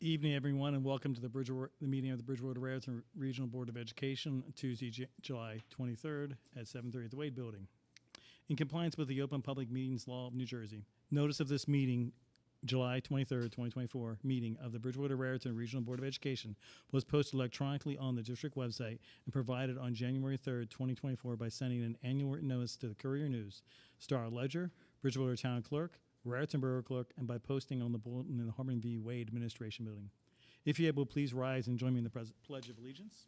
Evening, everyone, and welcome to the meeting of the Bridgewater-Raritan Regional Board of Education, Tuesday, July 23rd at 7:30 at the Wade Building. In compliance with the Open Public Meetings Law of New Jersey, notice of this meeting, July 23rd, 2024, meeting of the Bridgewater-Raritan Regional Board of Education was posted electronically on the district website and provided on January 3rd, 2024 by sending an annual written notice to the Courier News, Star Ledger, Bridgewater Town Clerk, Raritan Borough Clerk, and by posting on the bulletin in the Harmon V. Wade Administration Building. If you're able, please rise and join me in the Pledge of Allegiance.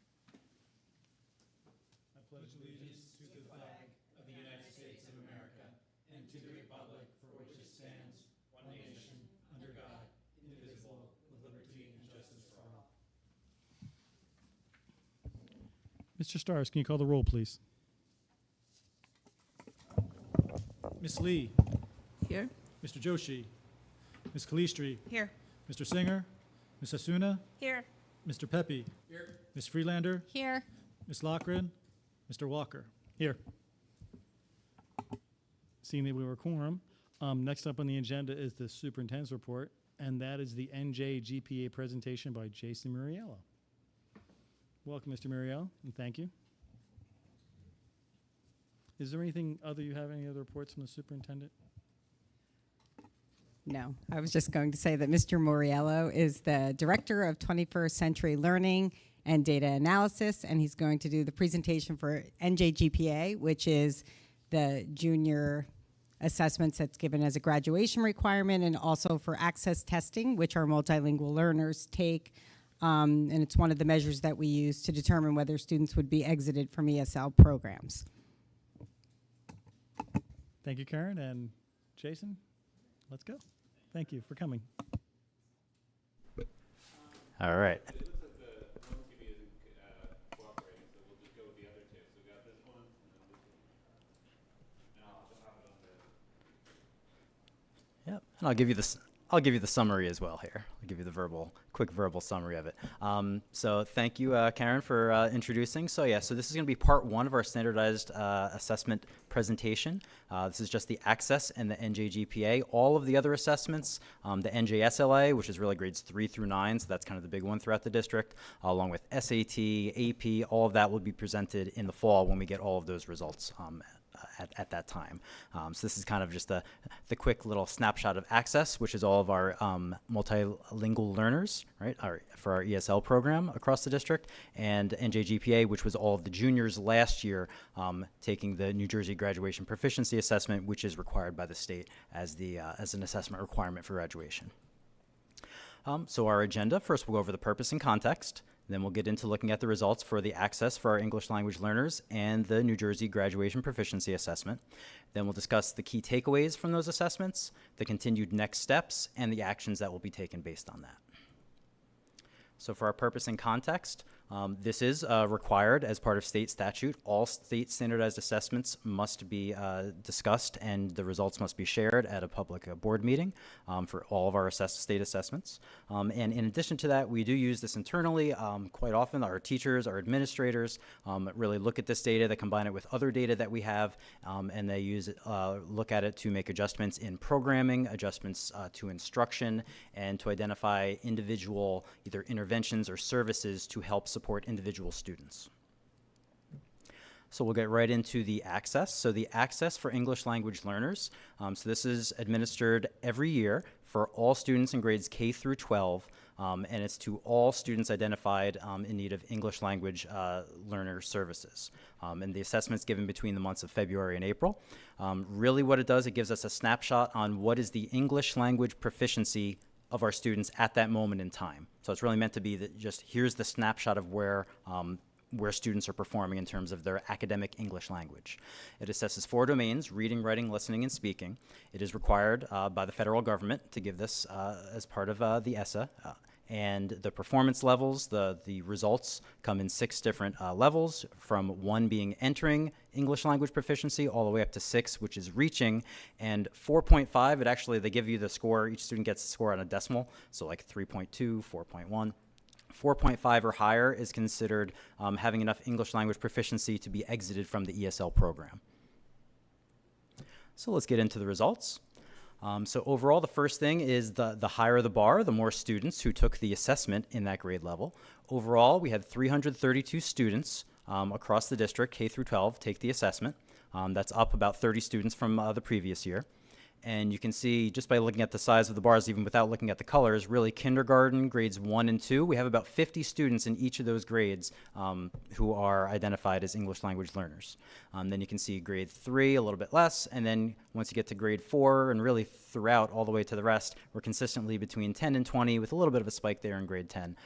I pledge allegiance to the flag of the United States of America and to the republic for which it stands, one nation, under God, indivisible, with liberty and justice for all. Mr. Stars, can you call the roll, please? Ms. Lee. Here. Mr. Joshi. Ms. Kalistri. Here. Mr. Singer. Ms. Asuna. Here. Mr. Pepe. Here. Ms. Freelander. Here. Ms. Lochran. Mr. Walker. Here. Seeing that we were a quorum, next up on the agenda is the superintendent's report, and that is the NJ GPA presentation by Jason Muriello. Welcome, Mr. Muriello, and thank you. Is there anything other, you have any other reports from the superintendent? No, I was just going to say that Mr. Moriello is the Director of 21st Century Learning and Data Analysis, and he's going to do the presentation for NJGPA, which is the junior assessments that's given as a graduation requirement, and also for access testing, which our multilingual learners take, and it's one of the measures that we use to determine whether students would be exited from ESL programs. Thank you, Karen, and Jason, let's go. Thank you for coming. All right. It looks like the one TV isn't cooperating, so we'll just go with the other two. So we got this one, and then this one. And I'll have it on the... Yep. And I'll give you the summary as well here. I'll give you the quick verbal summary of it. So thank you, Karen, for introducing. So this is going to be part one of our standardized assessment presentation. This is just the access and the NJGPA. All of the other assessments, the NJSLA, which is really grades 3 through 9, so that's kind of the big one throughout the district, along with SAT, AP, all of that will be presented in the fall when we get all of those results at that time. So this is kind of just the quick little snapshot of access, which is all of our multilingual learners, right, for our ESL program across the district, and NJGPA, which was all of the juniors last year taking the New Jersey Graduation Proficiency Assessment, which is required by the state as an assessment requirement for graduation. So our agenda, first we'll go over the purpose and context. Then we'll get into looking at the results for the access for our English language learners and the New Jersey Graduation Proficiency Assessment. Then we'll discuss the key takeaways from those assessments, the continued next steps, and the actions that will be taken based on that. So for our purpose and context, this is required as part of state statute. All state standardized assessments must be discussed, and the results must be shared at a public board meeting for all of our state assessments. And in addition to that, we do use this internally quite often. Our teachers, our administrators really look at this data, they combine it with other data that we have, and they look at it to make adjustments in programming, adjustments to instruction, and to identify individual either interventions or services to help support individual students. So we'll get right into the access. So the access for English language learners. So this is administered every year for all students in grades K through 12, and it's to all students identified in need of English language learner services. And the assessment's given between the months of February and April. Really what it does, it gives us a snapshot on what is the English language proficiency of our students at that moment in time. So it's really meant to be that just here's the snapshot of where students are performing in terms of their academic English language. It assesses 4 domains: reading, writing, listening, and speaking. It is required by the federal government to give this as part of the ESSA. And the performance levels, the results come in 6 different levels, from 1 being entering English language proficiency all the way up to 6, which is reaching, and 4.5, they give you the score, each student gets a score on a decimal, so like 3.2, 4.1. 4.5 or higher is considered having enough English language proficiency to be exited from the ESL program. So let's get into the results. So overall, the first thing is the higher the bar, the more students who took the assessment in that grade level. Overall, we had 332 students across the district, K through 12, take the assessment. That's up about 30 students from the previous year. And you can see just by looking at the size of the bars, even without looking at the colors, really kindergarten, grades 1 and 2, we have about 50 students in each of those grades who are identified as English language learners. Then you can see grade 3, a little bit less, and then once you get to grade 4 and really throughout all the way to the rest, we're consistently between 10 and 20 with a little bit of a spike there in grade 10.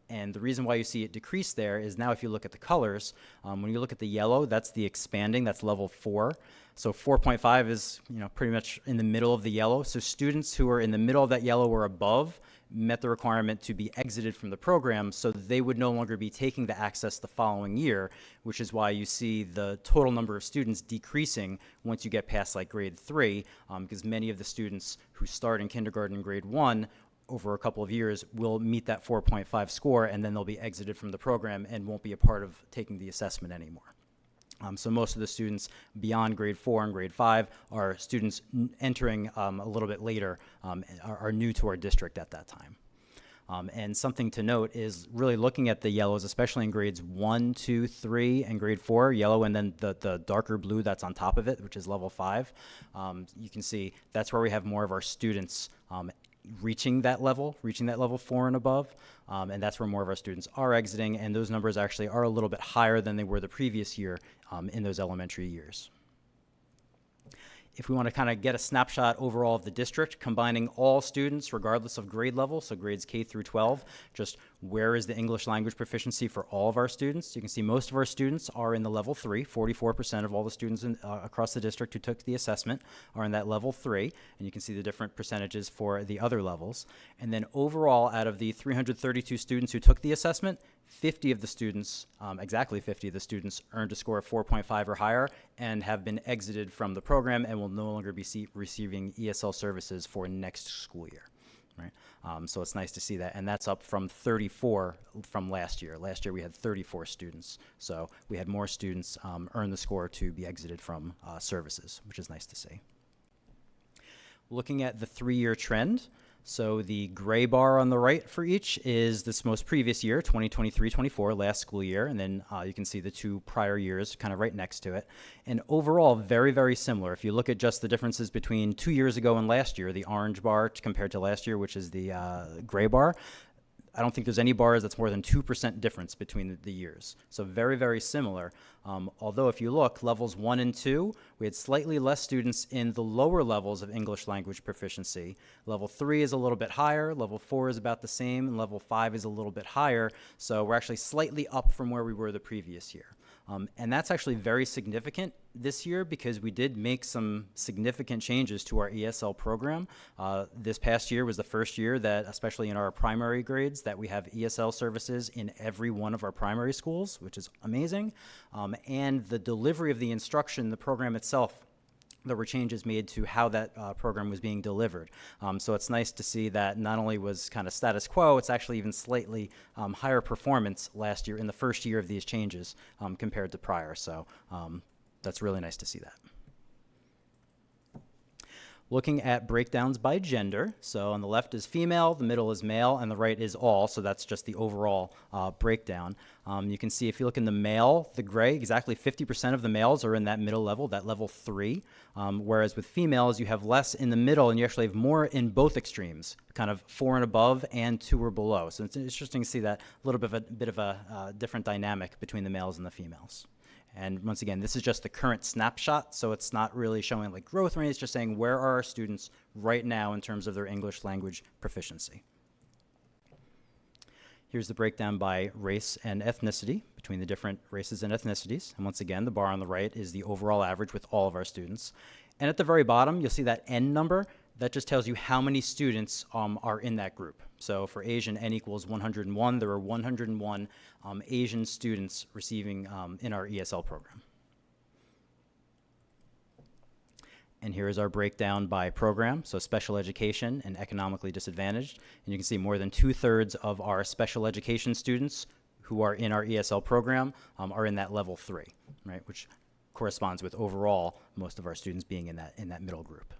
And the reason why you see it decrease there is now if you look at the colors, when you look at the yellow, that's the expanding, that's level 4. So 4.5 is, pretty much in the middle of the yellow. So students who are in the middle of that yellow or above met the requirement to be exited from the program, so they would no longer be taking the access the following year, which is why you see the total number of students decreasing once you get past like grade 3, because many of the students who start in kindergarten in grade 1 over a couple of years will meet that 4.5 score, and then they'll be exited from the program and won't be a part of taking the assessment anymore. So most of the students beyond grade 4 and grade 5 are students entering a little bit later, are new to our district at that time. And something to note is really looking at the yellows, especially in grades 1, 2, 3, and grade 4, yellow, and then the darker blue that's on top of it, which is level 5. You can see that's where we have more of our students reaching that level 4 and above, and that's where more of our students are exiting, and those numbers actually are a little bit higher than they were the previous year in those elementary years. If we want to kind of get a snapshot overall of the district, combining all students regardless of grade level, so grades K through 12, just where is the English language proficiency for all of our students? You can see most of our students are in the level 3. 44% of all the students across the district who took the assessment are in that level 3, and you can see the different percentages for the other levels. And then overall, out of the 332 students who took the assessment, 50 of the students, exactly 50 of the students, earned a score of 4.5 or higher and have been exited from the program and will no longer be receiving ESL services for next school year. Right? So it's nice to see that, and that's up from 34 from last year. Last year we had 34 students, so we had more students earn the score to be exited from services, which is nice to see. Looking at the 3-year trend, so the gray bar on the right for each is this most previous year, 2023-24, last school year, and then you can see the 2 prior years kind of right next to it. And overall, very, very similar. If you look at just the differences between 2 years ago and last year, the orange bar compared to last year, which is the gray bar, I don't think there's any bars that's more than 2% difference between the years. So very, very similar. Although if you look, levels 1 and 2, we had slightly less students in the lower levels of English language proficiency. Level 3 is a little bit higher, level 4 is about the same, and level 5 is a little bit higher. So we're actually slightly up from where we were the previous year. And that's actually very significant this year because we did make some significant changes to our ESL program. This past year was the first year that, especially in our primary grades, that we have ESL services in every one of our primary schools, which is amazing. And the delivery of the instruction, the program itself, there were changes made to how that program was being delivered. So it's nice to see that not only was kind of status quo, it's actually even slightly higher performance last year in the first year of these changes compared to prior. So that's really nice to see that. Looking at breakdowns by gender, so on the left is female, the middle is male, and the right is all, so that's just the overall breakdown. You can see if you look in the male, the gray, exactly 50% of the males are in that middle level, that level 3, whereas with females you have less in the middle and you actually have more in both extremes, kind of 4 and above and 2 or below. So it's interesting to see that a little bit of a different dynamic between the males and the females. And once again, this is just the current snapshot, so it's not really showing like growth rate, it's just saying where are our students right now in terms of their English language proficiency. Here's the breakdown by race and ethnicity between the different races and ethnicities. And once again, the bar on the right is the overall average with all of our students. And at the very bottom, you'll see that N number. That just tells you how many students are in that group. So for Asian, N equals 101. There are 101 Asian students receiving in our ESL program. And here is our breakdown by program, so special education and economically disadvantaged. And you can see more than 2/3 of our special education students who are in our ESL program are in that level 3, right, which corresponds with overall most of our students being in that middle group.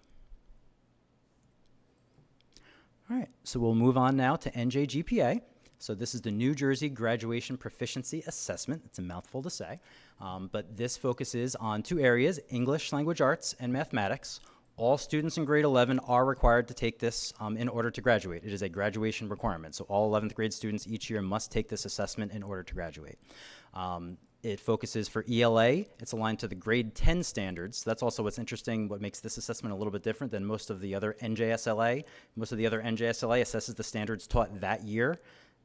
All right, so we'll move on now to NJGPA. So this is the New Jersey Graduation Proficiency Assessment. It's a mouthful to say, but this focuses on two areas, English Language Arts and Mathematics. All students in grade 11 are required to take this in order to graduate. It is a graduation requirement, so all 11th grade students each year must take this assessment in order to graduate. It focuses for ELA. It's aligned to the grade 10 standards. That's also what's interesting, what makes this assessment a little bit different than most of the other NJSLA. Most of the other NJSLA assesses the standards taught that year.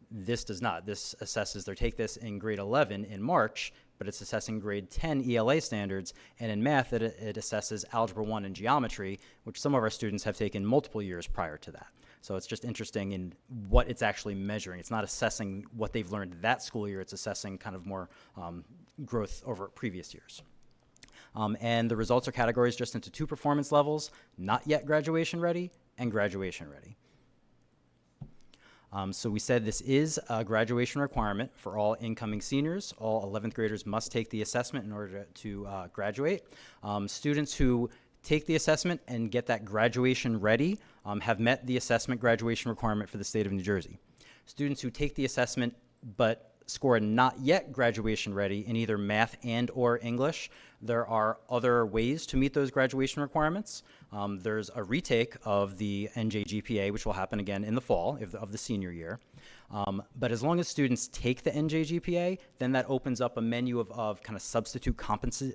This does not. This assesses, they take this in grade 11 in March, but it's assessing grade 10 ELA standards, and in math, it assesses Algebra 1 and Geometry, which some of our students have taken multiple years prior to that. So it's just interesting in what it's actually measuring. It's not assessing what they've learned that school year, it's assessing kind of more growth over previous years. And the results are categorized just into two performance levels, not yet graduation ready and graduation ready. So we said this is a graduation requirement for all incoming seniors. All 11th graders must take the assessment in order to graduate. Students who take the assessment and get that graduation ready have met the assessment graduation requirement for the state of New Jersey. Students who take the assessment but score not yet graduation ready in either math and or English, there are other ways to meet those graduation requirements. There's a retake of the NJGPA, which will happen again in the fall of the senior year. But as long as students take the NJGPA, then that opens up a menu of kind of substitute competency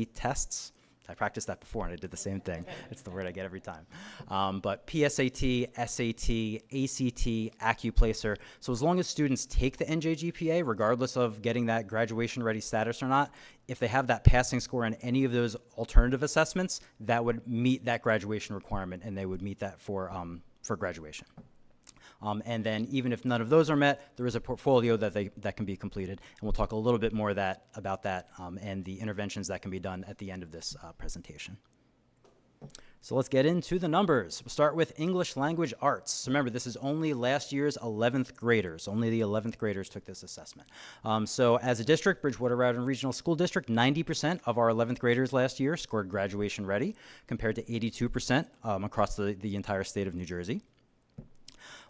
tests. I practiced that before and I did the same thing. It's the word I get every time. But PSAT, SAT, ACT, AccuPlacer. So as long as students take the NJGPA, regardless of getting that graduation ready status or not, if they have that passing score on any of those alternative assessments, that would meet that graduation requirement and they would meet that for graduation. And then even if none of those are met, there is a portfolio that can be completed. And we'll talk a little bit more about that and the interventions that can be done at the end of this presentation. So let's get into the numbers. We'll start with English Language Arts. So remember, this is only last year's 11th graders. Only the 11th graders took this assessment. So as a district, Bridgewater-Raritan Regional School District, 90% of our 11th graders last year scored graduation ready, compared to 82% across the entire state of New Jersey.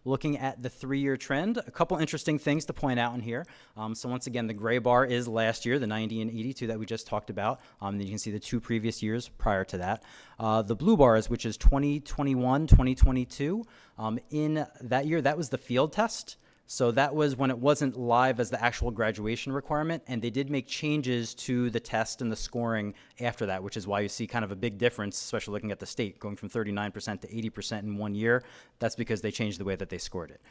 Looking at the 3-year trend, a couple interesting things to point out in here. So once again, the gray bar is last year, the 90 and 82 that we just talked about. Then you can see the 2 previous years prior to that. The blue bars, which is 2021, 2022, in that year, that was the field test. So that was when it wasn't live as the actual graduation requirement, and they did make changes to the test and the scoring after that, which is why you see kind of a big difference, especially looking at the state, going from 39% to 80% in 1 year. That's because they changed the way that they scored it.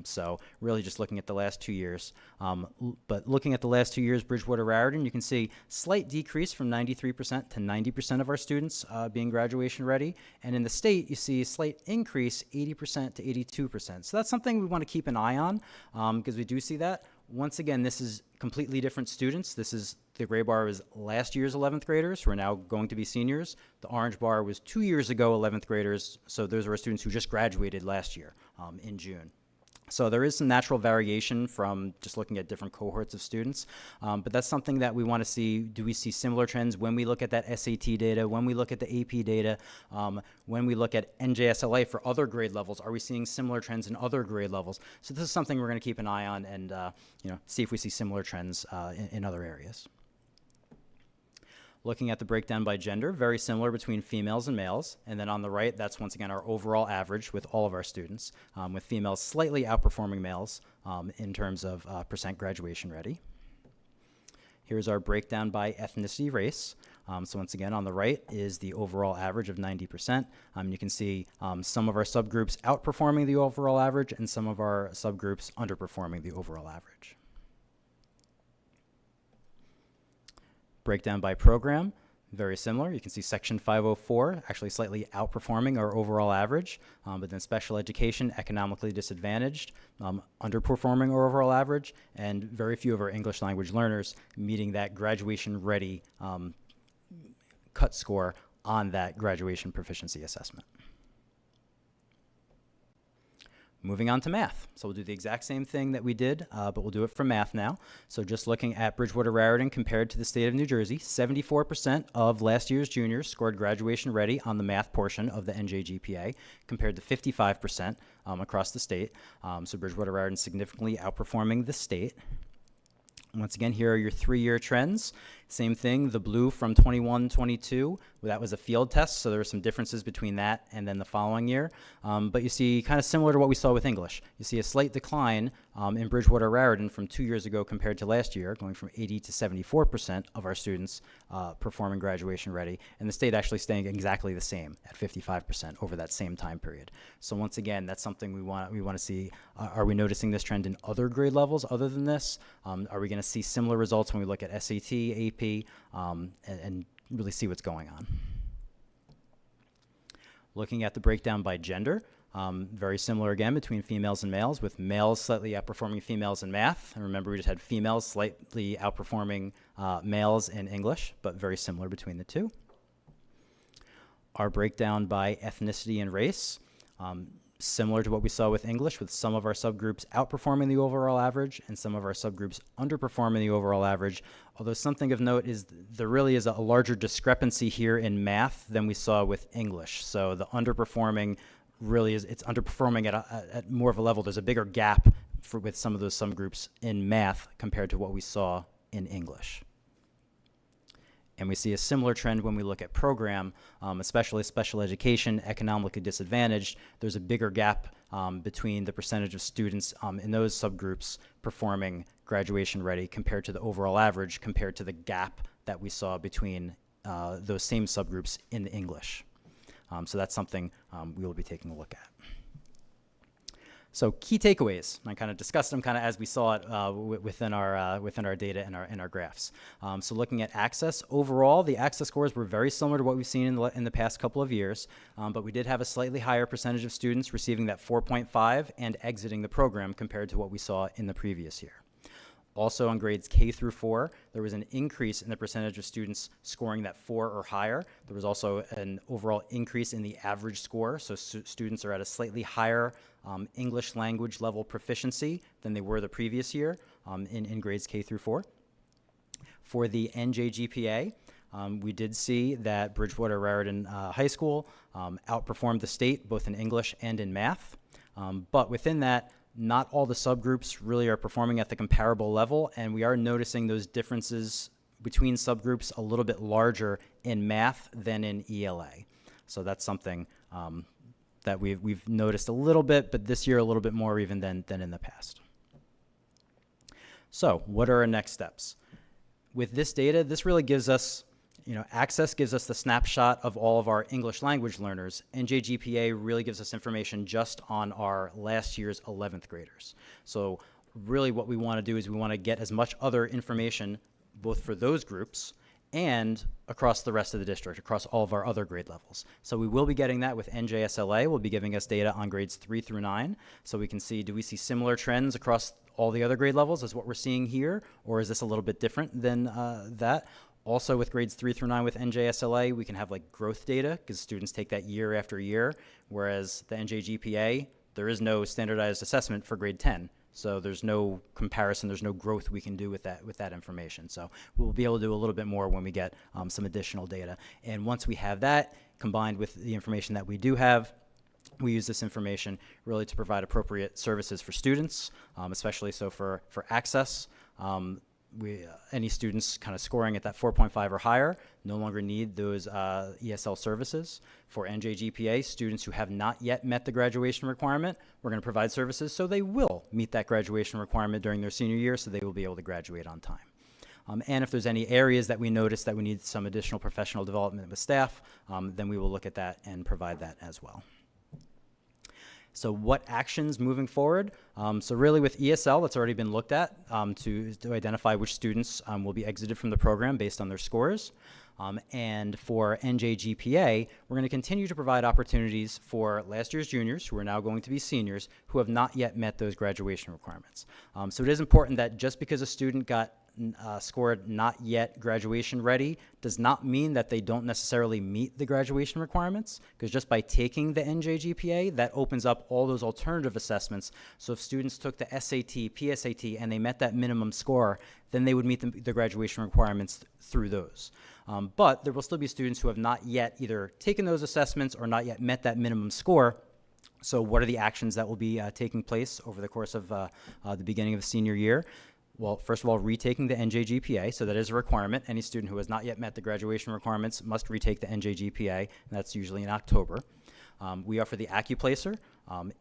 So really just looking at the last 2 years. But looking at the last 2 years, Bridgewater-Raritan, you can see slight decrease from 93% to 90% of our students being graduation ready. And in the state, you see a slight increase, 80% to 82%. So that's something we want to keep an eye on. Because we do see that. Once again, this is completely different students. This is, the gray bar was last year's 11th graders who are now going to be seniors. The orange bar was 2 years ago 11th graders. So those are our students who just graduated last year in June. So there is some natural variation from just looking at different cohorts of students, but that's something that we want to see. Do we see similar trends when we look at that SAT data, when we look at the AP data, when we look at NJSLA for other grade levels? Are we seeing similar trends in other grade levels? So this is something we're going to keep an eye on and see if we see similar trends in other areas. Looking at the breakdown by gender, very similar between females and males. And then on the right, that's once again our overall average with all of our students, with females slightly outperforming males in terms of percent graduation ready. Here's our breakdown by ethnicity, race. So once again, on the right is the overall average of 90%. You can see some of our subgroups outperforming the overall average and some of our subgroups underperforming the overall average. Breakdown by program, very similar. You can see section 504 actually slightly outperforming our overall average, but then special education, economically disadvantaged, underperforming our overall average, and very few of our English language learners meeting that graduation ready cut score on that graduation proficiency assessment. Moving on to math. So we'll do the exact same thing that we did, but we'll do it for math now. So just looking at Bridgewater-Raritan compared to the state of New Jersey, 74% of last year's juniors scored graduation ready on the math portion of the NJGPA, compared to 55% across the state. So Bridgewater-Raritan significantly outperforming the state. Once again, here are your 3-year trends. Same thing, the blue from 21-22, that was a field test, so there were some differences between that and then the following year. But you see, kind of similar to what we saw with English, you see a slight decline in Bridgewater-Raritan from 2 years ago compared to last year, going from 80 to 74% of our students performing graduation ready, and the state actually staying exactly the same at 55% over that same time period. So once again, that's something we want to see. Are we noticing this trend in other grade levels other than this? Are we going to see similar results when we look at SAT, AP, and really see what's going on? Looking at the breakdown by gender, very similar again between females and males, with males slightly outperforming females in math. And remember, we just had females slightly outperforming males in English, but very similar between the two. Our breakdown by ethnicity and race, similar to what we saw with English, with some of our subgroups outperforming the overall average and some of our subgroups underperforming the overall average. Although something of note is there really is a larger discrepancy here in math than we saw with English. So the underperforming really is, it's underperforming at more of a level. There's a bigger gap with some of those subgroups in math compared to what we saw in English. And we see a similar trend when we look at program, especially special education, economically disadvantaged. There's a bigger gap between the percentage of students in those subgroups performing graduation ready compared to the overall average, compared to the gap that we saw between those same subgroups in English. So that's something we will be taking a look at. So key takeaways, I kind of discussed them kind of as we saw it within our data and our graphs. So looking at access, overall, the access scores were very similar to what we've seen in the past couple of years, but we did have a slightly higher percentage of students receiving that 4.5 and exiting the program compared to what we saw in the previous year. Also on grades K through 4, there was an increase in the percentage of students scoring that 4 or higher. There was also an overall increase in the average score, so students are at a slightly higher English language level proficiency than they were the previous year in grades K through 4. For the NJGPA, we did see that Bridgewater-Raritan High School outperformed the state both in English and in math, but within that, not all the subgroups really are performing at the comparable level, and we are noticing those differences between subgroups a little bit larger in math than in ELA. So that's something that we've noticed a little bit, but this year a little bit more even than in the past. So what are our next steps? With this data, this really gives us, Access gives us the snapshot of all of our English language learners. NJGPA really gives us information just on our last year's 11th graders. So really what we want to do is we want to get as much other information both for those groups and across the rest of the district, across all of our other grade levels. So we will be getting that with NJSLA. Will be giving us data on grades 3 through 9. So we can see, do we see similar trends across all the other grade levels as what we're seeing here? Or is this a little bit different than that? Also with grades 3 through 9 with NJSLA, we can have like growth data because students take that year after year, whereas the NJGPA, there is no standardized assessment for grade 10. So there's no comparison, there's no growth we can do with that information. So we'll be able to do a little bit more when we get some additional data. And once we have that, combined with the information that we do have, we use this information really to provide appropriate services for students, especially so for access. Any students kind of scoring at that 4.5 or higher no longer need those ESL services. For NJGPA, students who have not yet met the graduation requirement, we're going to provide services so they will meet that graduation requirement during their senior year, so they will be able to graduate on time. And if there's any areas that we notice that we need some additional professional development with staff, then we will look at that and provide that as well. So what actions moving forward? So really with ESL, that's already been looked at to identify which students will be exited from the program based on their scores. And for NJGPA, we're going to continue to provide opportunities for last year's juniors, who are now going to be seniors, who have not yet met those graduation requirements. So it is important that just because a student got scored not yet graduation ready does not mean that they don't necessarily meet the graduation requirements, because just by taking the NJGPA, that opens up all those alternative assessments. So if students took the SAT, PSAT, and they met that minimum score, then they would meet the graduation requirements through those. But there will still be students who have not yet either taken those assessments or not yet met that minimum score. So what are the actions that will be taking place over the course of the beginning of the senior year? Well, first of all, retaking the NJGPA, so that is a requirement. Any student who has not yet met the graduation requirements must retake the NJGPA, and that's usually in October. We offer the AccuPlacer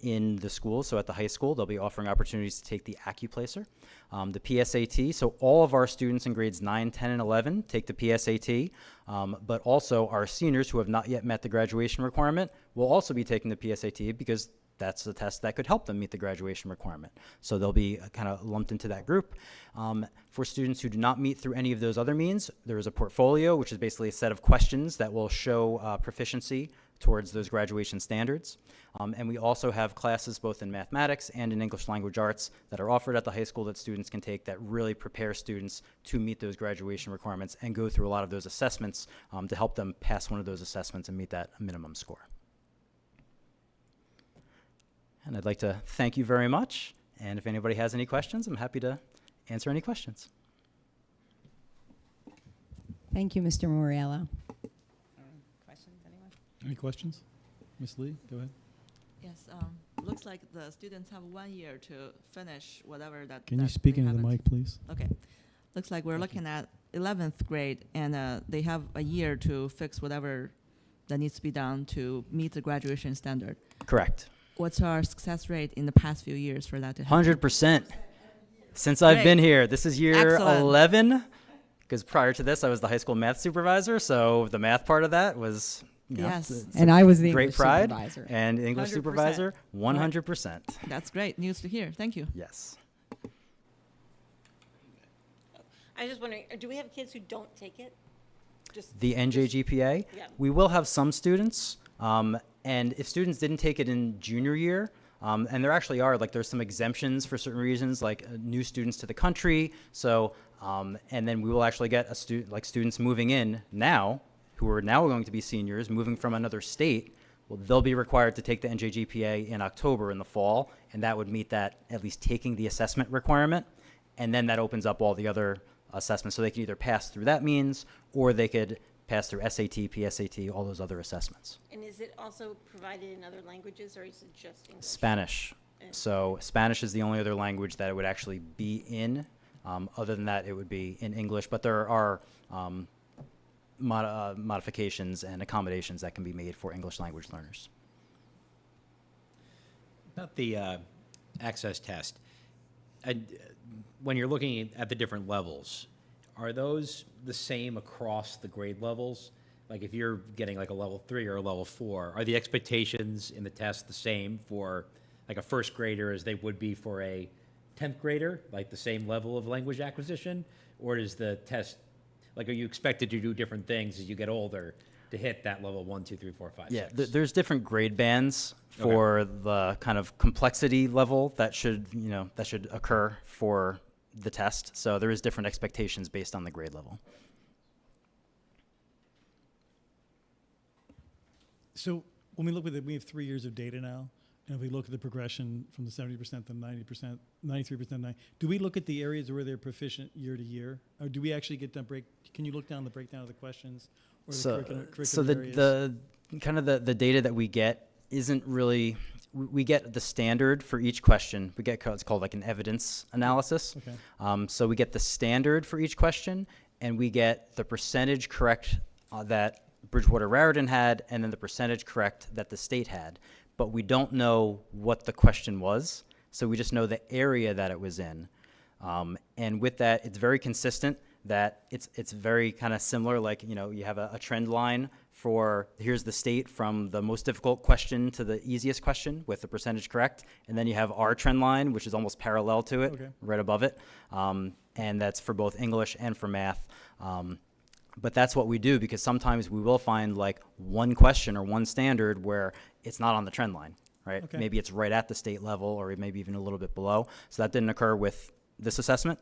in the school, so at the high school, they'll be offering opportunities to take the AccuPlacer. The PSAT, so all of our students in grades 9, 10, and 11 take the PSAT, but also our seniors who have not yet met the graduation requirement will also be taking the PSAT, because that's the test that could help them meet the graduation requirement. So they'll be kind of lumped into that group. For students who do not meet through any of those other means, there is a portfolio, which is basically a set of questions that will show proficiency towards those graduation standards. And we also have classes both in mathematics and in English language arts that are offered at the high school that students can take that really prepare students to meet those graduation requirements and go through a lot of those assessments to help them pass one of those assessments and meet that minimum score. And I'd like to thank you very much. And if anybody has any questions, I'm happy to answer any questions. Thank you, Mr. Moriello. Questions, anyone? Any questions? Ms. Lee, go ahead. Yes, looks like the students have 1 year to finish whatever that. Can you that speak they into the haven't- mic, please? Okay. Looks like we're looking at 11th grade, and they have a year to fix whatever that needs to be done to meet the graduation standard. Correct. What's our success rate in the past few years for that to happen? 100%. Since I've been here, this is year Excellent. 11, because prior to this, I was the high school math supervisor, so the math part of that was, you know, Yes. it's And I was the great English pride. supervisor. And English 100%. supervisor, 100%. That's great news to hear. Thank you. Yes. I was just wondering, do we have kids who don't take it? Just The NJGPA, Yeah. we will have some students, and if students didn't take it in junior year, and there actually are, like there's some exemptions for certain reasons, like new students to the country. So, and then we will actually get a students moving in now, who are now going to be seniors, moving from another state. Well, they'll be required to take the NJGPA in October in the fall, and that would meet that, at least taking the assessment requirement. And then that opens up all the other assessments. So they can either pass through that means, or they could pass through SAT, PSAT, all those other assessments. And is it also provided in other languages, or is it just English? Spanish. So Spanish is the only other language that it would actually be in. Other than that, it would be in English. But there are modifications and accommodations that can be made for English language learners. About the access test, and when you're looking at the different levels, are those the same across the grade levels? Like if you're getting like a level 3 or a level 4, are the expectations in the test the same for like a first grader as they would be for a 10th grader, like the same level of language acquisition? Or is the test, like are you expected to do different things as you get older to hit that level 1, 2, 3, 4, 5, Yeah, 6? there's different grade bands for the kind of complexity level that should, that should occur for the test. So there is different expectations based on the grade level. So when we look at it, we have 3 years of data now. And if we look at the progression from the 70% to 90%, 93%, do we look at the areas where they're proficient year to year? Or do we actually get that can you look down the breakdown of the questions? Or the curriculum areas? the kind of the data that we get isn't really, we get the standard for each question. We get, it's called like an evidence analysis. Okay. So we get the standard for each question, and we get the percentage correct that Bridgewater-Raritan had, and then the percentage correct that the state had. But we don't know what the question was, so we just know the area that it was in. And with that, it's very consistent that it's very kind of similar, like, you have a trend line for here's the state from the most difficult question to the easiest question with the percentage correct, and then you have our trend line, which is almost parallel to it, Okay. right above it, and that's for both English and for math. But that's what we do, because sometimes we will find like one question or one standard where it's not on the trend line, right? Okay. Maybe it's right at the state level, or maybe even a little bit below. So that didn't occur with this assessment.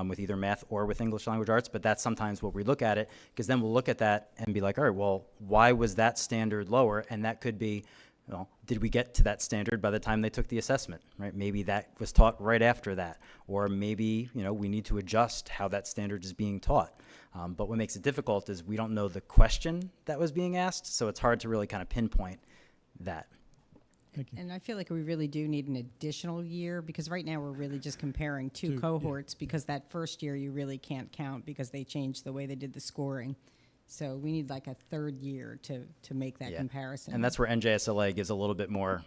with either math or with English language arts, but that's sometimes what we look at it, because then we'll look at that and be like, all right, well, why was that standard lower? And that could be, well, did we get to that standard by the time they took the assessment, right? Maybe that was taught right after that, or maybe, we need to adjust how that standard is being taught. But what makes it difficult is we don't know the question that was being asked, so it's hard to really kind of pinpoint that. Thank you. And I feel like we really do need an additional year, because right now we're really just comparing two cohorts, because that first year you really can't count because they changed the way they did the scoring. So we need like a third year to make that comparison. And that's where NJSLA gives a little bit more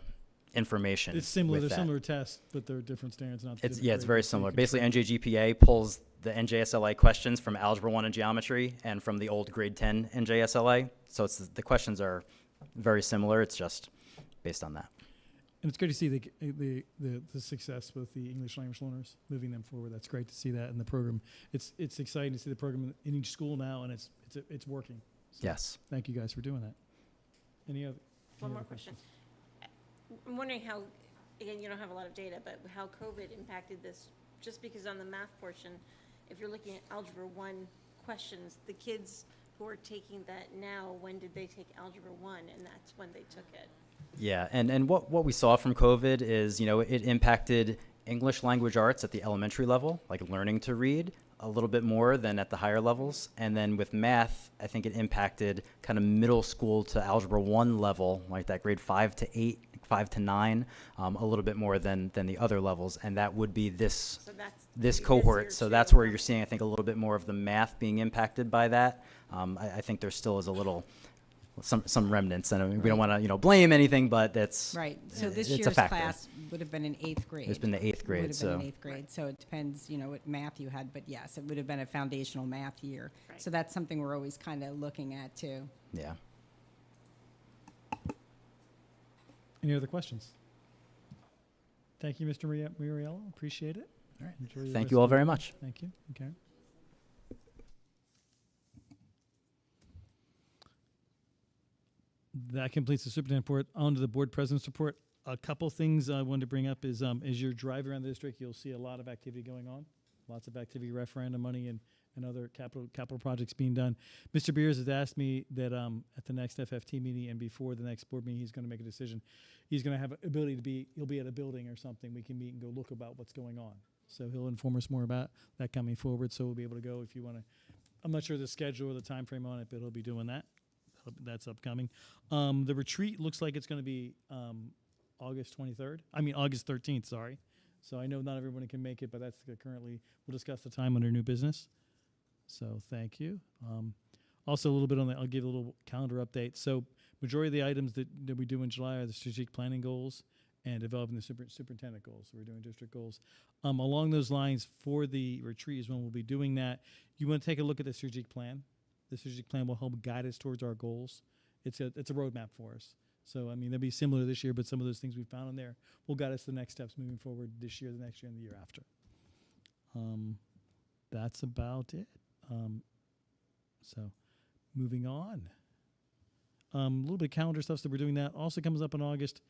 information. It's similar. with They're that. similar tests, but they're different standards. Not It's, different it's very grades, so you similar. can- Basically, NJGPA pulls the NJSLA questions from Algebra 1 and Geometry and from the old Grade 10 NJSLA. So the questions are very similar. It's just based on that. And it's great to see the success with the English language learners, moving them forward. That's great to see that in the program. It's exciting to see the program in each school now, and it's working. So Yes. Thank you guys for doing that. Any other? One any more other question. questions? I'm wondering how, again, you don't have a lot of data, but how COVID impacted this, just because on the math portion, if you're looking at Algebra 1 questions, the kids who are taking that now, when did they take Algebra 1? And that's when they took it. Yeah, and what we saw from COVID is, it impacted English language arts at the elementary level, like learning to read, a little bit more than at the higher levels. And then with math, I think it impacted kind of middle school to Algebra 1 level, like that grade 5 to 8, 5 to 9, a little bit more than the other levels. And that would be this So that's this year cohort. So two. that's where you're seeing, I think, a little bit more of the math being impacted by that. I think there still is a little, some remnants, and I mean, we don't want to, blame anything, but that's Right. So this it's a year's factor. class would have been in 8th grade. It's been the 8th grade, Would have so been in 8th grade. So it depends, what math you had. But yes, it would have been a foundational math year. Right. So that's something we're always kind of looking at too. yeah. Any other questions? Thank you, Mr. Muriello. Appreciate it. All right. Enjoy the Thank rest you all of your very day. much. Thank you. Okay. That completes the superintendent report. On to the board president's report. A couple things I wanted to bring up is as you're driving around the district, you'll see a lot of activity going on. Lots of activity, referendum money, and other capital projects being done. Mr. Beers has asked me that at the next FFT meeting and before the next board meeting, he's going to make a decision. He's going to have ability to be, he'll be at a building or something. We can meet and go look about what's going on. So he'll inform us more about that coming forward. So we'll be able to go if you want to. I'm not sure the schedule or the time frame on it, but he'll be doing that. That's upcoming. The retreat looks like it's going to be August 13th, sorry. So I know not everyone can make it, but that's currently, we'll discuss the time under new business. So thank you. Also a little bit on I'll give a little calendar update. So majority of the items that we do in July are the strategic planning goals and developing the superintendent goals. So we're doing district goals. Along those lines, for the retreat is when we'll be doing that. You want to take a look at the strategic plan. The strategic plan will help guide us towards our goals. It's a roadmap for us. So, I mean, they'll be similar this year, but some of those things we found in there will guide us to the next steps moving forward this year, the next year, and the year after. That's about it. So, moving on. A little bit of calendar stuff, so we're doing that. Also comes up in August.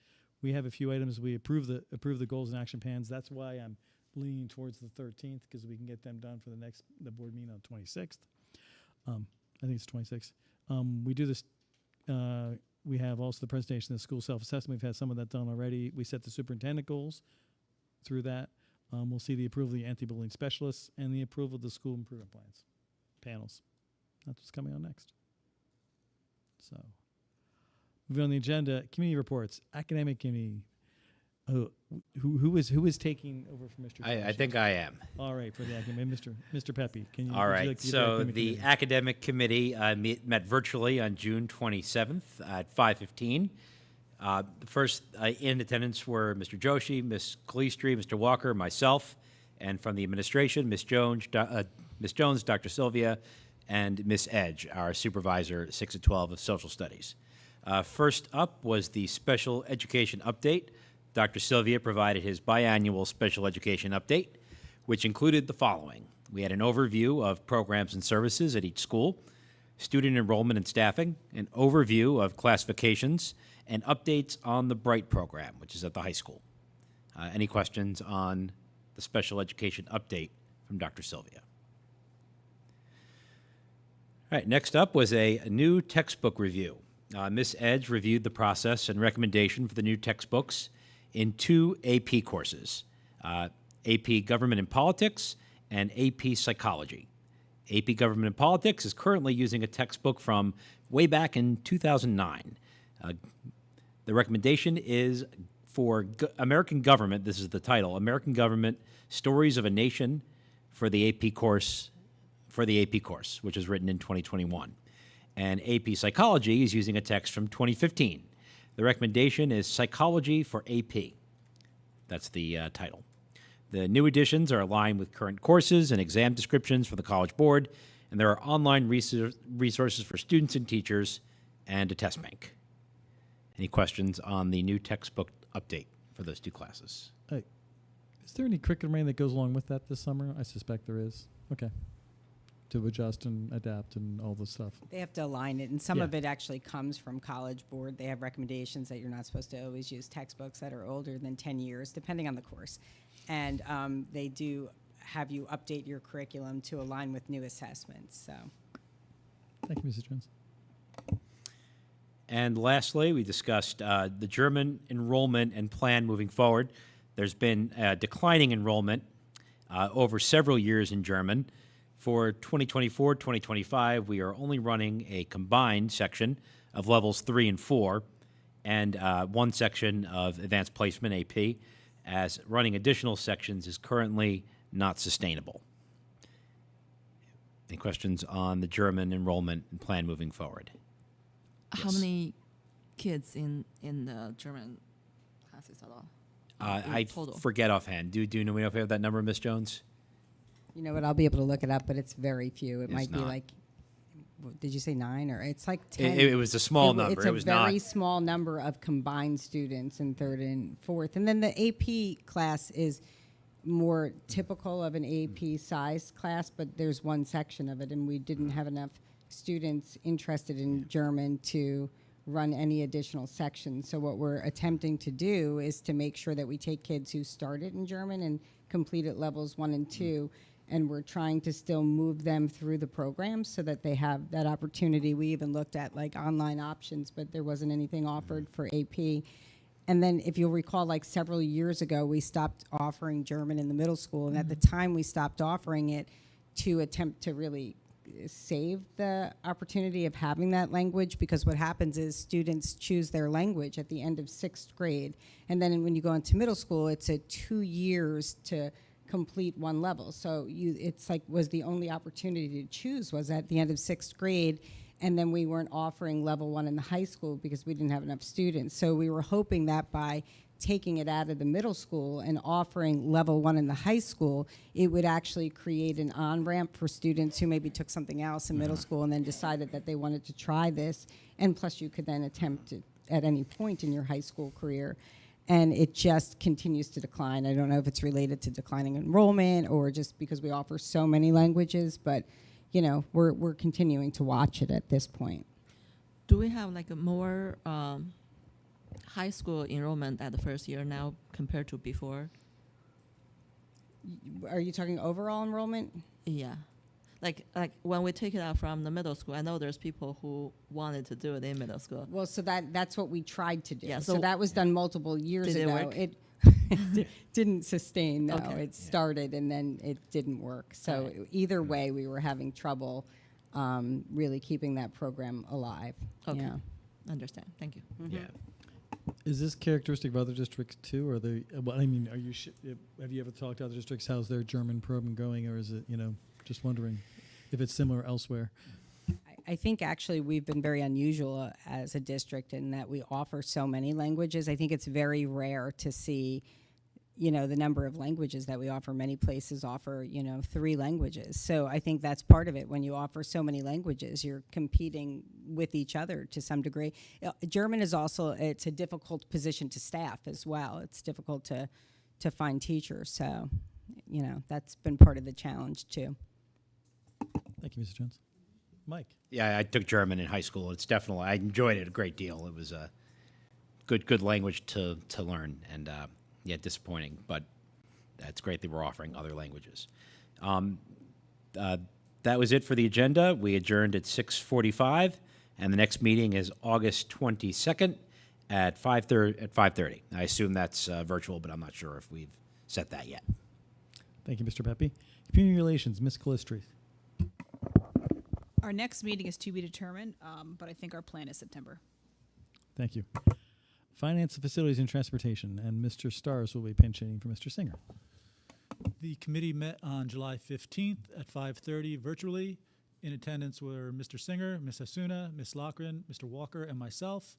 We have a few items. We approve the goals and action plans. That's why I'm leaning towards the 13th, because we can get them done for the board meeting on the 26th. I think it's 26th. We do this. We have also the presentation of the school self-assessment. We've had some of that done already. We set the superintendent goals through that. We'll see the approval of the anti-bullying specialists and the approval of the school improvement plans, panels. That's what's coming on next. So, moving on the agenda, community reports, academic committee. Who is taking over from Mr. I Jones? think I am. All right, for the academic, Mr. Pepe, can you? All would you right. like to get So academic the committee? academic committee met virtually on June 27th at 5:15. The first in attendance were Mr. Joshi, Ms. Calistri, Mr. Walker, myself, and from the administration, Ms. Jones, Dr. Sylvia, and Ms. Edge, our supervisor, 6 to 12 of social studies. First up was the special education update. Dr. Sylvia provided his biannual special education update, which included the following. We had an overview of programs and services at each school, student enrollment and staffing, an overview of classifications, and updates on the BRIGHT program, which is at the high school. Any questions on the special education update from Dr. Sylvia. All right, next up was a new textbook review. Ms. Edge reviewed the process and recommendation for the new textbooks in 2 AP courses, AP Government and Politics and AP Psychology. AP Government and Politics is currently using a textbook from way back in 2009. The recommendation is for American Government, this is the title, American Government, Stories of a Nation for the AP course, which is written in 2021. And AP Psychology is using a text from 2015. The recommendation is Psychology for AP. That's the title. The new editions are aligned with current courses and exam descriptions for the College Board, and there are online resources for students and teachers and a test bank. Any questions on the new textbook update for those 2 classes? Is there any curriculum training that goes along with that this summer? I suspect there is. Okay. To adjust and adapt and all this stuff. They have to align it, and some Yeah. of it actually comes from College Board. They have recommendations that you're not supposed to always use textbooks that are older than 10 years, depending on the course. And they do have you update your curriculum to align with new assessments. So, Thank you, Mrs. Jones. And lastly, we discussed the German enrollment and plan moving forward. There's been declining enrollment over several years in German. For 2024-2025, we are only running a combined section of levels 3 and 4 and 1 section of advanced placement AP, as running additional sections is currently not sustainable. Any questions on the German enrollment and plan moving forward? How many kids in the German classes at all? I total. forget offhand. Do you know we have that number, Ms. Jones? you know what? I'll be able to look it up, but it's very few. It It's might be not. like, did you say 9 or it's like 10? It was a small number. It's It a was very not. small number of combined students in 3rd and 4th. And then the AP class is more typical of an AP size class, but there's one section of it, and we didn't have enough students interested in German to run any additional sections. So what we're attempting to do is to make sure that we take kids who started in German and completed levels 1 and 2, and we're trying to still move them through the program so that they have that opportunity. We even looked at like online options, but there wasn't anything offered for AP. And then if you'll recall, like several years ago, we stopped offering German in the middle school, and at the time we stopped offering it to attempt to really save the opportunity of having that language, because what happens is students choose their language at the end of 6th grade, and then when you go into middle school, it's a 2 years to complete one level. So it's like was the only opportunity to choose was at the end of 6th grade, and then we weren't offering level 1 in the high school because we didn't have enough students. So we were hoping that by taking it out of the middle school and offering level 1 in the high school, it would actually create an on-ramp for students who maybe took something else in middle school and then decided that they wanted to try this. And plus you could then attempt it at any point in your high school career. And it just continues to decline. I don't know if it's related to declining enrollment or just because we offer so many languages, but you know, we're continuing to watch it at this point. Do we have like a more high school enrollment at the first year now compared to before? Are you talking overall enrollment? Yeah. Like when we take it out from the middle school, I know there's people who wanted to do it in middle school. Well, so that's what we tried to do. Yeah, so so that was done multiple years did it ago. work? It didn't sustain, no. Okay. It started and then it didn't work. So Alright. either way, we were having trouble really keeping that program alive. Okay. Yeah. Understand. Thank you. Yeah. Is this characteristic of other districts too, or they? Well, I mean, are you? Have you ever talked to other districts? How's their German program going, or is it? Just wondering if it's similar elsewhere. I think actually we've been very unusual as a district in that we offer so many languages. I think it's very rare to see, the number of languages that we offer. Many places offer, 3 languages. So I think that's part of it. When you offer so many languages, you're competing with each other to some degree. German is also, it's a difficult position to staff as well. It's difficult to find teachers. So, that's been part of the challenge too. Thank you, Mr. Jones. Mike. Yeah, I took German in high school. It's definitely, I enjoyed it a great deal. It was a good language to learn, and yeah, disappointing, but that's great that we're offering other languages. That was it for the agenda. We adjourned at 6:45, and the next meeting is August 22nd at 5:30. I assume that's virtual, but I'm not sure if we've set that yet. Thank you, Mr. Pepe. Community Relations, Ms. Calistri. Our next meeting is to be determined, but I think our plan is September. Thank you. Finance, Facilities, and Transportation, and Mr. Stars will be pinch hitting for Mr. Singer. The committee met on July 15th at 5:30 virtually. In attendance were Mr. Singer, Ms. Asuna, Ms. Lochran, Mr. Walker, and myself.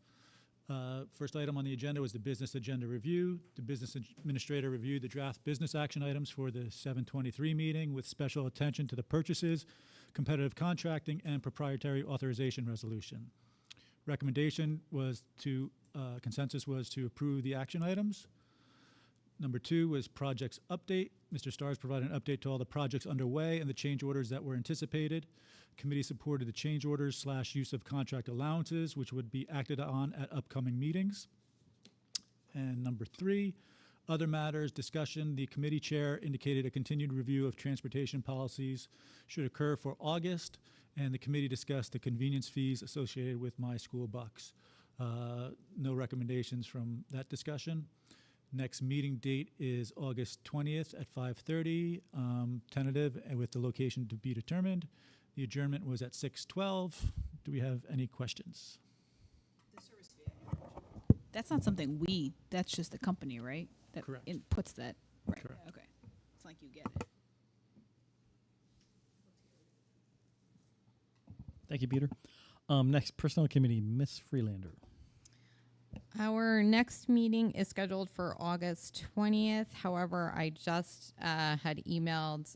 First item on the agenda was the business agenda review. The business administrator reviewed the draft business action items for the 7:23 meeting with special attention to the purchases, competitive contracting, and proprietary authorization resolution. Recommendation was to, consensus was to approve the action items. Number 2 was projects update. Mr. Stars provided an update to all the projects underway and the change orders that were anticipated. Committee supported the change orders / use of contract allowances, which would be acted on at upcoming meetings. And number 3, other matters, discussion. The committee chair indicated a continued review of transportation policies should occur for August, and the committee discussed the convenience fees associated with My School Bucks. No recommendations from that discussion. Next meeting date is August 20th at 5:30, tentative and with the location to be determined. The adjournment was at 6:12. Do we have any questions? That's not something that's just the company, right? That Correct. Puts that, right, Correct. okay. It's like you get it. Thank you, Peter. Next, Personnel Committee, Ms. Freelander. Our next meeting is scheduled for August 20th. However, I just had emailed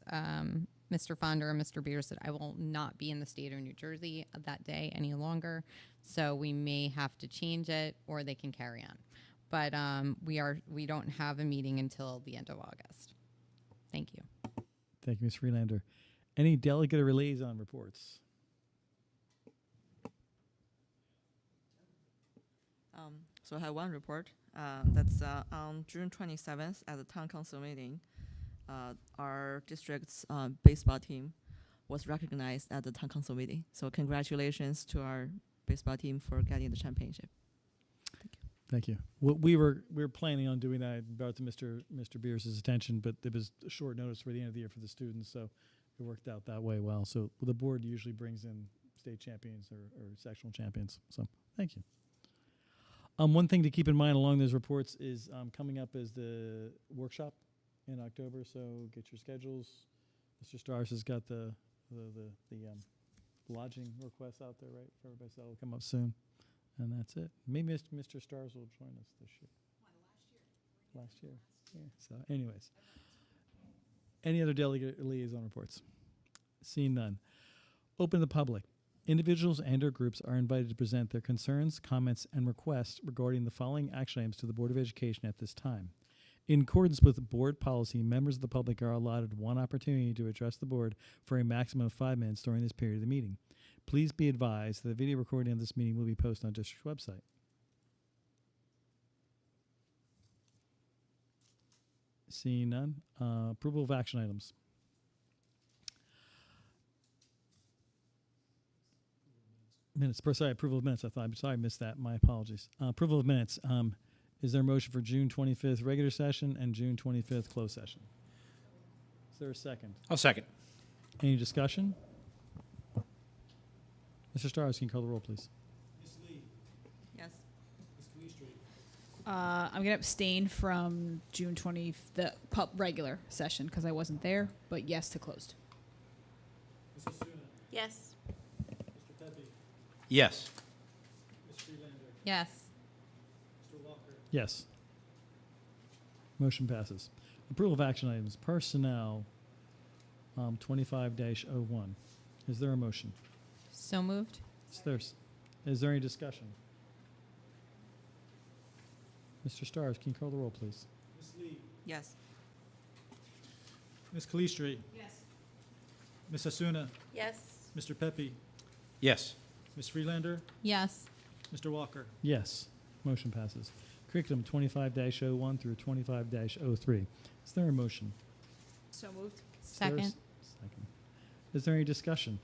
Mr. Fonder and Mr. Beers that I will not be in the state of New Jersey that day any longer. So we may have to change it or they can carry on. But we don't have a meeting until the end of August. Thank you. Thank you, Ms. Freelander. Any delegate or liaison reports? So I have one report. That's on June 27th at the town council meeting. Our district's baseball team was recognized at the town council meeting. So congratulations to our baseball team for getting the championship. Thank you. Well, we were planning on doing that. I brought it to Mr. Beers' attention, but it was a short notice for the end of the year for the students, so it worked out that way well. So the board usually brings in state champions or sectional champions. So thank you. One thing to keep in mind along those reports is coming up is the workshop in October. So get your schedules. Mr. Stars has got the lodging requests out there, right, for everybody. So that'll come up soon, and that's it. Maybe Mr. Stars will join us this year. Last year. Yeah. So, anyways, any other delegate or liaison reports? Seeing none. Open to the public. Individuals and/or groups are invited to present their concerns, comments, and requests regarding the following action items to the Board of Education at this time. In accordance with board policy, members of the public are allotted one opportunity to address the board for a maximum of 5 minutes during this period of the meeting. Please be advised that the video recording of this meeting will be posted on district website. Seeing none. Approval of action items. Minutes. Sorry, approval of minutes. I missed that. My apologies. Approval of minutes. Is there a motion for June 25th regular session and June 25th closed session? Is there a second? I'll second. Any discussion? Mr. Stars, can you call the roll, please? Yes. I'm going to abstain from June 20th, the regular session, because I wasn't there, but yes to closed. Yes. Yes. Yes. Yes. Motion passes. Approval of action items. Personnel 25-01. Is there a motion? So moved. Is there any discussion? Mr. Stars, can you call the roll, please? Yes. Ms. Calistri. Yes. Ms. Asuna. Yes. Mr. Pepe. Yes. Ms. Freelander. Yes. Mr. Walker. Yes. Motion passes. Curriculum 25-01 through 25-03. Is there a motion? So moved. Is there a Second. Is there any discussion?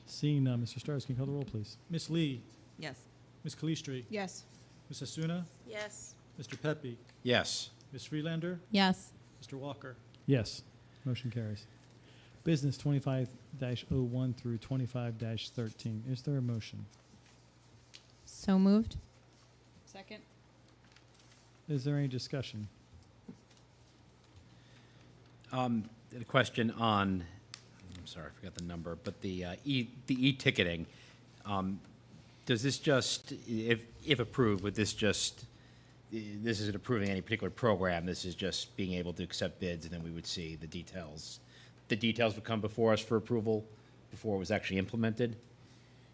Seeing none, Mr. Stars, can you call the roll, please? Ms. Lee, Yes. Ms. Calistri, Yes. Ms. Asuna, Yes. Mr. Pepe, Yes. Ms. Freelander, Yes. Mr. Walker. Yes. Motion carries. Business 25-01 through 25-13. Is there a motion? So moved. Second. Is there any discussion? A question on, I'm sorry, I forgot the number, but the e-ticketing. Does this just, if approved, would this just, this isn't approving any particular program, this is just being able to accept bids, and then we would see the details? The details would come before us for approval before it was actually implemented?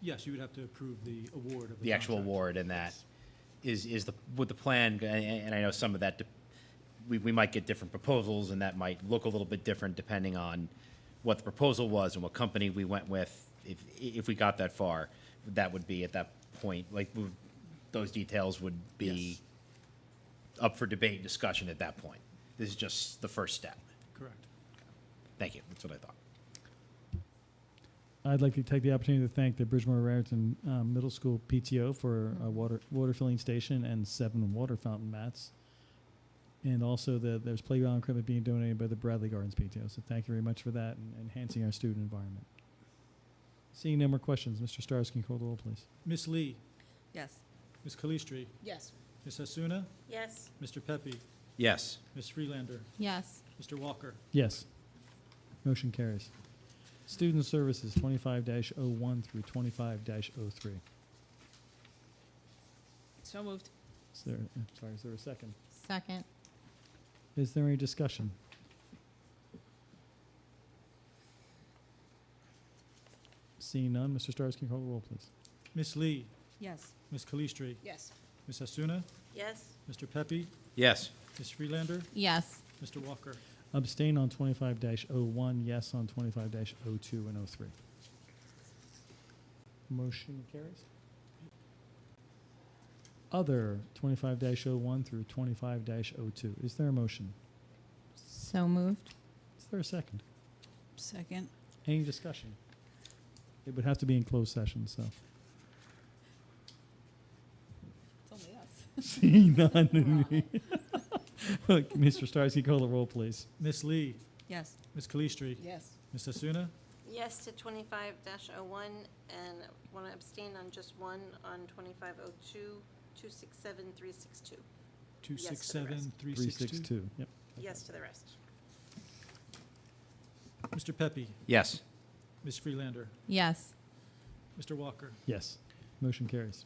Yes, you would have to approve the award of the The actual contract. award, and that would the plan, and I know some of that, we might get different proposals, and that might look a little bit different depending on what the proposal was and what company we went with. If we got that far, that would be at that point, like, those details would be Yes. up for debate and discussion at that point. This is just the first step. Correct. Thank you, that's what I thought. I'd like to take the opportunity to thank the Bridgewater-Raritan Middle School PTO for a water filling station and 7 water fountain mats. And also there's playground equipment being donated by the Bradley Gardens PTO. So thank you very much for that and enhancing our student environment. Seeing no more questions, Mr. Stars, can you call the roll, please? Ms. Lee, Yes. Ms. Calistri, Yes. Ms. Asuna, Yes. Mr. Pepe, Yes. Ms. Freelander, Yes. Mr. Walker. Yes. Motion carries. Student Services 25-01 through 25-03. So moved. Is there a second? Second. Is there any discussion? Seeing none, Mr. Stars, can you call the roll, please? Ms. Lee, Yes. Ms. Calistri, Yes. Ms. Asuna, Yes. Mr. Pepe, Yes. Ms. Freelander, Yes. Mr. Walker. Abstain on 25-01, yes on 25-02 and 03. Motion carries. Other 25-01 through 25-02. Is there a motion? So moved. Is there a second? Second. Any discussion? It would have to be in closed session, so. It's only us. Seeing none. Mr. Stars, can you call the roll, please? Ms. Lee, Yes. Ms. Calistri, Yes. Ms. Asuna, Yes to 25-01, and want to abstain on just one on 2502, 267, 362. 267, 362. 362. Yep. Yes to the rest. Mr. Pepe, Yes. Ms. Freelander, Yes. Mr. Walker. Yes. Motion carries.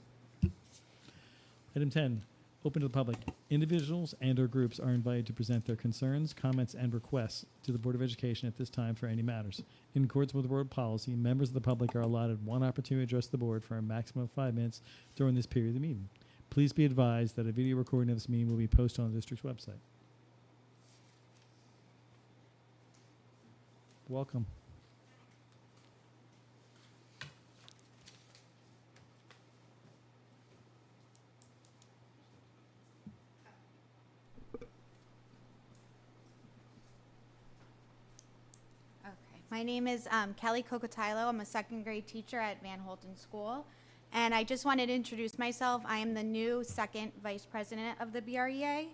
Item 10, open to the public. Individuals and/or groups are invited to present their concerns, comments, and requests to the Board of Education at this time for any matters. In accordance with the board policy, members of the public are allotted one opportunity to address the board for a maximum of 5 minutes during this period of the meeting. Please be advised that a video recording of this meeting will be posted on the district's website. Welcome. Okay. My name is Kelly Cocotilo. I'm a second grade teacher at Van Holten School. And I just wanted to introduce myself. I am the new second vice president of the BREA.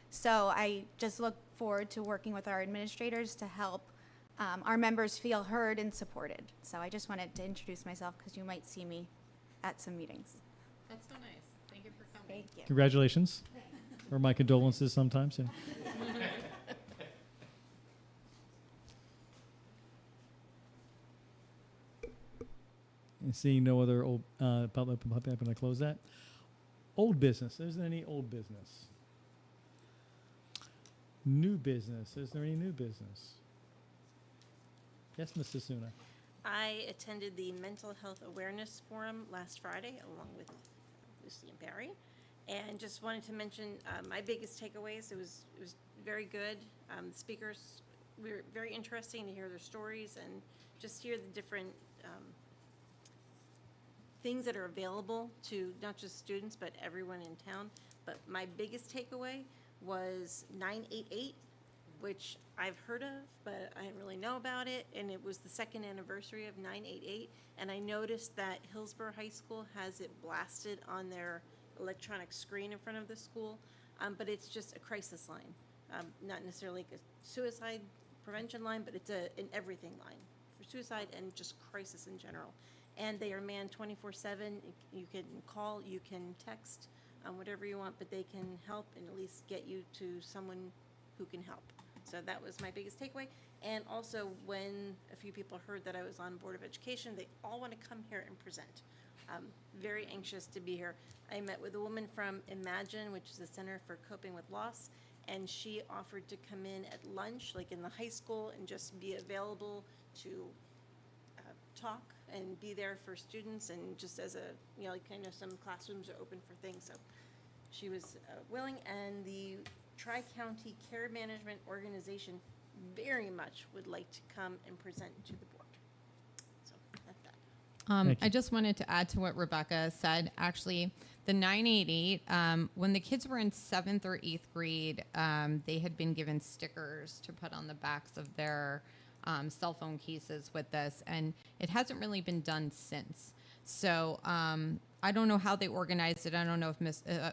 So I just look forward to working with our administrators to help our members feel heard and supported. So I just wanted to introduce myself because you might see me at some meetings. That's so nice. Thank you for coming. Thank you. Congratulations. Or my condolences sometimes. Yeah. And seeing no other old public, I'm going to close that. Old business. Is there any old business? New business. Is there any new business? Yes, Mr. Suna. I attended the Mental Health Awareness Forum last Friday along with Lucy and Barry, and just wanted to mention my biggest takeaways. It was very good. The speakers were very interesting to hear their stories and just hear the different things that are available to not just students but everyone in town. But my biggest takeaway was 988 which I've heard of, but I didn't really know about it. And it was the second anniversary of 988. And I noticed that Hillsborough High School has it blasted on their electronic screen in front of the school. But it's just a crisis line, not necessarily like a suicide prevention line, but it's an everything line for suicide and just crisis in general. And they are manned 24/7. You can call, you can text, whatever you want, but they can help and at least get you to someone who can help. So that was my biggest takeaway. And also, when a few people heard that I was on Board of Education, they all want to come here and present. Very anxious to be here. I met with a woman from Imagine, which is the Center for Coping with Loss, and she offered to come in at lunch, like in the high school, and just be available to talk and be there for students, and just as a, like I know some classrooms are open for things, so she was willing. And the Tri-County Care Management Organization very much would like to come and present to the board. So that's that. Thank I you. just wanted to add to what Rebecca said. Actually, the 988, when the kids were in 7th or 8th grade, they had been given stickers to put on the backs of their cell phone cases with this, and it hasn't really been done since. So I don't know how they organized it. I don't know if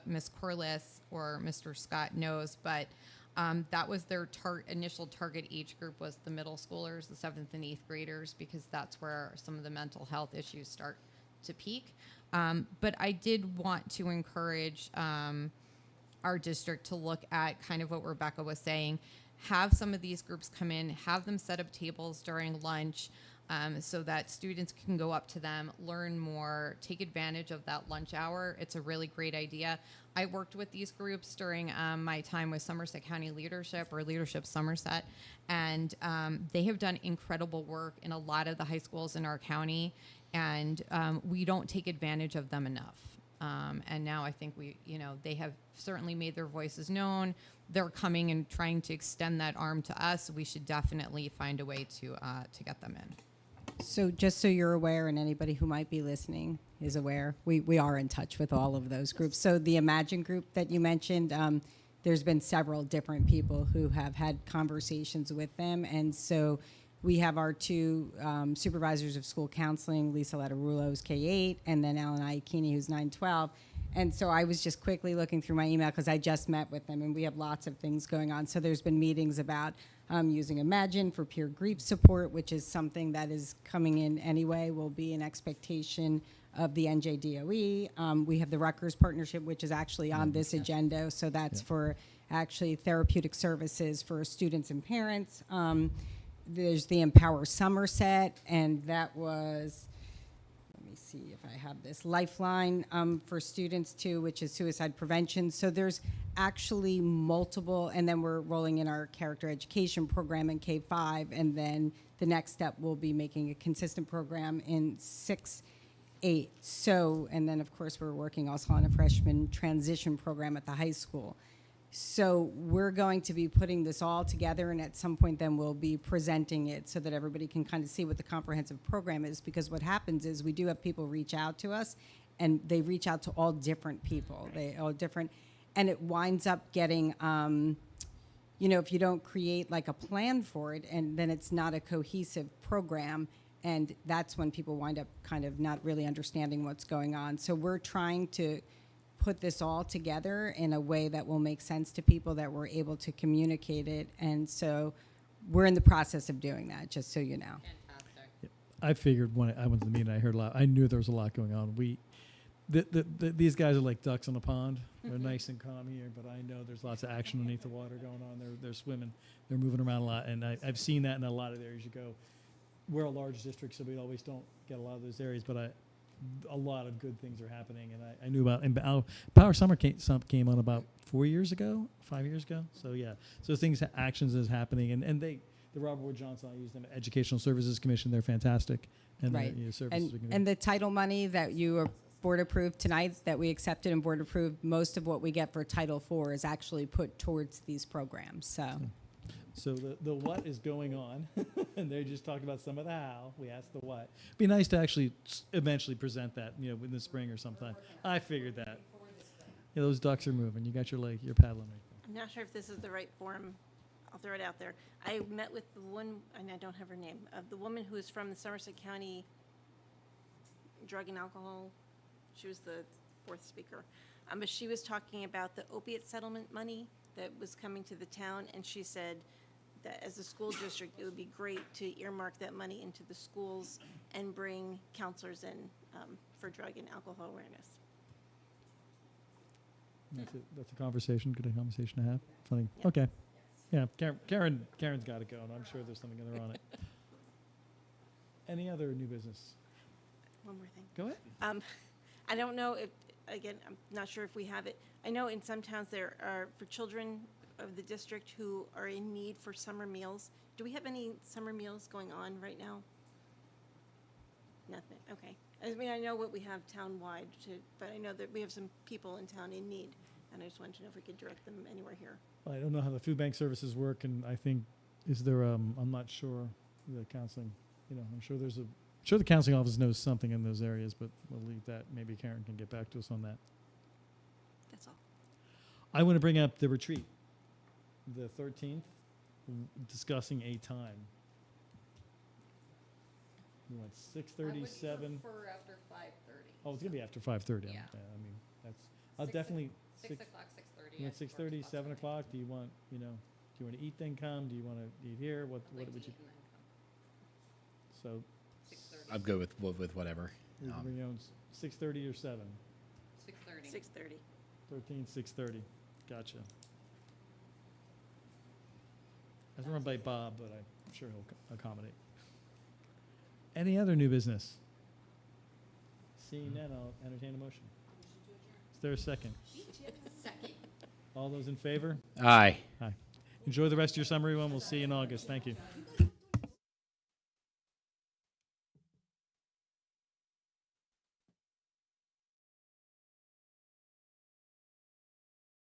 Miss Corliss or Mr. Scott knows, but that was their initial target age group was the middle schoolers, the 7th and 8th graders, because that's where some of the mental health issues start to peak. But I did want to encourage our district to look at kind of what Rebecca was saying. Have some of these groups come in, have them set up tables during lunch so that students can go up to them, learn more, take advantage of that lunch hour. It's a really great idea. I worked with these groups during my time with Somerset County Leadership or Leadership Somerset, and they have done incredible work in a lot of the high schools in our county, and we don't take advantage of them enough. And now I think they have certainly made their voices known. They're coming and trying to extend that arm to us. We should definitely find a way to get them in. So just so you're aware, and anybody who might be listening is aware, we are in touch with all of those groups. So the Imagine group that you mentioned, there's been several different people who have had conversations with them. And so we have our two supervisors of school counseling, Lisa Latarulo, who's K-8, and then Alan Iacchini, who's 9-12. And so I was just quickly looking through my email because I just met with them, and we have lots of things going on. So there's been meetings about using Imagine for peer grief support, which is something that is coming in anyway, will be an expectation of the NJDOE. We have the Rutgers partnership, which is actually on this agenda. So that's for actually therapeutic services for students and parents. There's the Empower Somerset, and that was, let me see if I have this, Lifeline for students too, which is suicide prevention. So there's actually multiple, and then we're rolling in our character education program in K-5, and then the next step will be making a consistent program in 6-8. So, and then of course we're working also on a freshman transition program at the high school. So we're going to be putting this all together, and at some point then we'll be presenting it so that everybody can kind of see what the comprehensive program is, because what happens is we do have people reach out to us, and they reach out to all different people. They all different, and it winds up getting, if you don't create like a plan for it, and then it's not a cohesive program, and that's when people wind up kind of not really understanding what's going on. So we're trying to put this all together in a way that will make sense to people, that we're able to communicate it. And so we're in the process of doing that, just so you know. Fantastic. I figured when I went to the meeting, I heard a lot. I knew there was a lot going on. These guys are like ducks in a pond. They're nice and calm here, but I know there's lots of action underneath the water going on. They're swimming. They're moving around a lot, and I've seen that in a lot of areas you go. We're a large district, so we always don't get a lot of those areas, but a lot of good things are happening, and I knew about. And Power Summer came on about 5 years ago. So yeah, so actions is happening, and the Robert Wood Johnson, I use them, Educational Services Commission. They're fantastic, and Right. services we can do. And the title money that you are board approved tonight, that we accepted and board approved, most of what we get for Title IV is actually put towards these programs. So the what is going on, and they just talked about some of the how. We asked the what. It'd be nice to actually eventually present that, in the spring or sometime. I figured that. Yeah, those ducks are moving. You got your paddling right there. I'm not sure if this is the right forum. I'll throw it out there. I met with the one, and I don't have her name, the woman who is from the Somerset County Drug and Alcohol. She was the fourth speaker. But she was talking about the opiate settlement money that was coming to the town, and she said that as a school district, it would be great to earmark that money into the schools and bring counselors in for drug and alcohol awareness. That's a conversation, good conversation to have. Funny. Yeah. Okay. Yeah, Karen's got to go, and I'm sure there's something other on it. Any other new business? One more thing. Go ahead. I don't know if, again, I'm not sure if we have it. I know in some towns there are, for children of the district who are in need for summer meals. Do we have any summer meals going on right now? Nothing, okay. I mean, I know what we have town-wide, but I know that we have some people in town in need, and I just wanted to know if we could direct them anywhere here. I don't know how the food bank services work, and I think, is there, I'm not sure, the counseling, I'm sure sure the counseling office knows something in those areas, but we'll leave that. Maybe Karen can get back to us on that. That's all. I want to bring up the retreat, the 13th, discussing a time. You want 6:37? For after 5:30. Oh, it's gonna be after 5:30. Yeah. I mean, I'll definitely. 6 o'clock, 6:30. You want 6:30, 7 o'clock? Do you want, do you want to eat then come? Do you want to eat here? What would you? So, 6:30. I'm good with whatever. 6:30 or 7? 6:30. 6:30. 13, 6:30. Gotcha. That's run by Bob, but I'm sure he'll accommodate. Any other new business? Seeing none, I'll entertain a motion. Is there a second? Second. All those in favor? Aye. Aye. Enjoy the rest of your summer, everyone. We'll see you in August. Thank you.